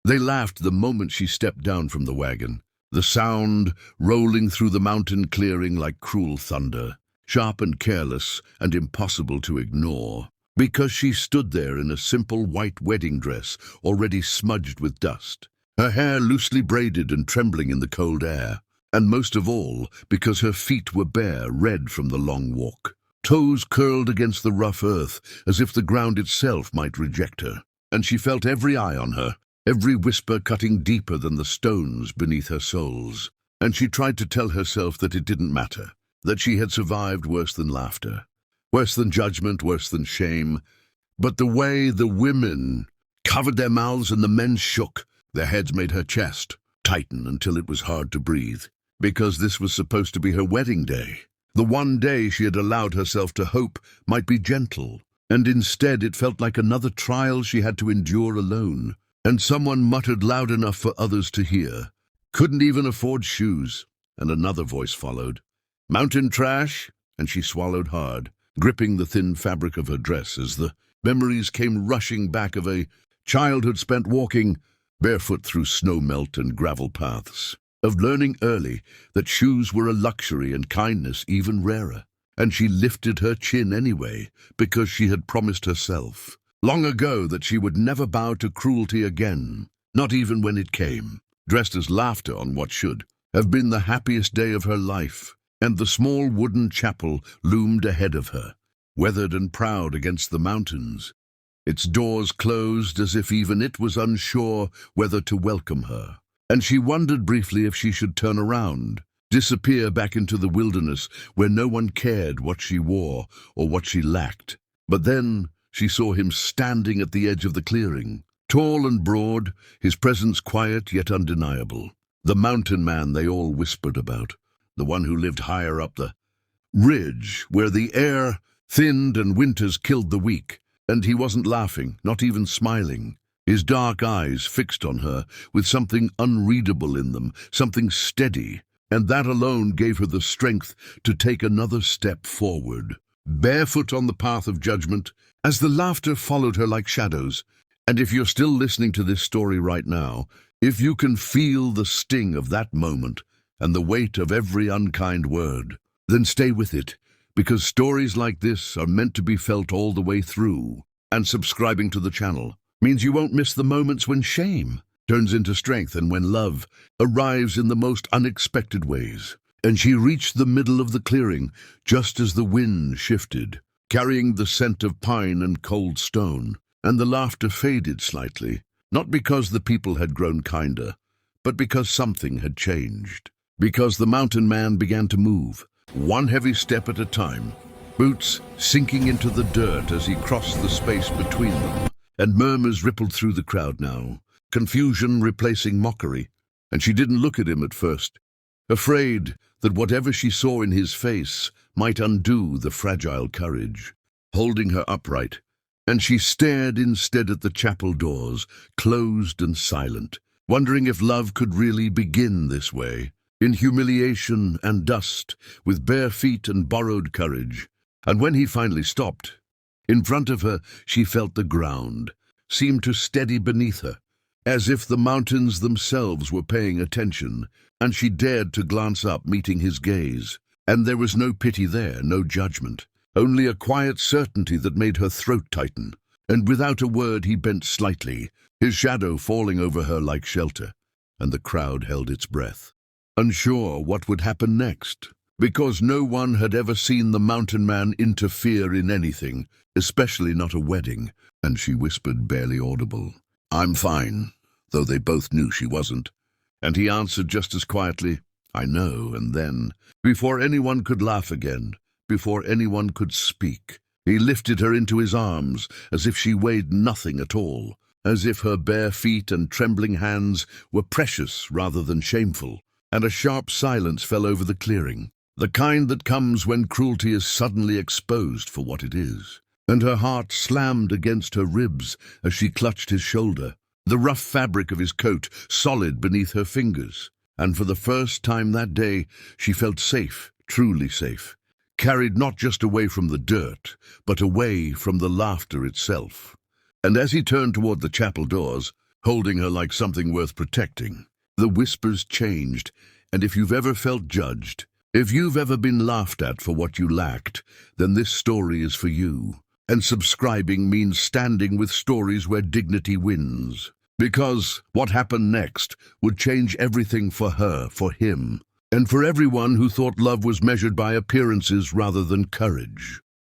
They laughed the moment she stepped down from the wagon, the sound rolling through the mountain clearing like cruel thunder, sharp and careless and impossible to ignore, because she stood there in a simple white wedding dress already smudged with dust, her hair loosely braided and trembling in the cold air, and most of all because her feet were bare, red from the long walk, toes curled against the rough earth as if the ground itself might reject her. And she felt every eye on her, every whisper cutting deeper than the stones beneath her soles. And she tried to tell herself that it didn't matter, that she had survived worse than laughter, worse than judgment, worse than shame. But the way the women covered their mouths and the men shook, their heads made her chest tighten until it was hard to breathe, because this was supposed to be her wedding day, the one day she had allowed herself to hope might be gentle, and instead it felt like another trial she had to endure alone. And someone muttered loud enough for others to hear, "Couldn't even afford shoes." And another voice followed, "Mountain trash?" And she swallowed hard, gripping the thin fabric of her dress as the memories came rushing back of a childhood spent walking barefoot through snow melt and gravel paths, of learning early that shoes were a luxury and kindness even rarer. And she lifted her chin anyway, because she had promised herself long ago that she would never bow to cruelty again, not even when it came, dressed as laughter on what should have been the happiest day of her life. And the small wooden chapel loomed ahead of her, weathered and proud against the mountains, its doors closed as if even it was unsure whether to welcome her. And she wondered briefly if she should turn around, disappear back into the wilderness where no one cared what she wore or what she lacked. But then she saw him standing at the edge of the clearing, tall and broad, his presence quiet yet undeniable. The mountain man they all whispered about, the one who lived higher up the ridge, where the air thinned and winters killed the weak. And he wasn't laughing, not even smiling. His dark eyes fixed on her with something unreadable in them, something steady, and that alone gave her the strength to take another step forward, barefoot on the path of judgment, as the laughter followed her like shadows. And if you're still listening to this story right now, if you can feel the sting of that moment and the weight of every unkind word, then stay with it, because stories like this are meant to be felt all the way through. And subscribing to the channel means you won't miss the moments when shame turns into strength and when love arrives in the most unexpected ways. And she reached the middle of the clearing just as the wind shifted, carrying the scent of pine and cold stone, and the laughter faded slightly, not because the people had grown kinder, but because something had changed. Because the mountain man began to move, one heavy step at a time, boots sinking into the dirt as he crossed the space between them, and murmurs rippled through the crowd now, confusion replacing mockery. And she didn't look at him at first, afraid that whatever she saw in his face might undo the fragile courage holding her upright. And she stared instead at the chapel doors, closed and silent, wondering if love could really begin this way, in humiliation and dust, with bare feet and borrowed courage. And when he finally stopped, in front of her she felt the ground seemed to steady beneath her, as if the mountains themselves were paying attention, and she dared to glance up, meeting his gaze. And there was no pity there, no judgment, only a quiet certainty that made her throat tighten. And without a word he bent slightly, his shadow falling over her like shelter, and the crowd held its breath, unsure what would happen next, because no one had ever seen the mountain man interfere in anything, especially not a wedding. And she whispered, barely audible, "I'm fine," though they both knew she wasn't. And he answered just as quietly, "I know." And then, before anyone could laugh again, before anyone could speak, he lifted her into his arms as if she weighed nothing at all, as if her bare feet and trembling hands were precious rather than shameful. And a sharp silence fell over the clearing, the kind that comes when cruelty is suddenly exposed for what it is. And her heart slammed against her ribs as she clutched his shoulder, the rough fabric of his coat solid beneath her fingers. And for the first time that day, she felt safe, truly safe, carried not just away from the dirt, but away from the laughter itself. And as he turned toward the chapel doors, holding her like something worth protecting. The whispers changed, and if you've ever felt judged, if you've ever been laughed at for what you lacked, then this story is for you. And subscribing means standing with stories where dignity wins. Because what happened next would change everything for her, for him, and for everyone who thought love was measured by appearances rather than courage.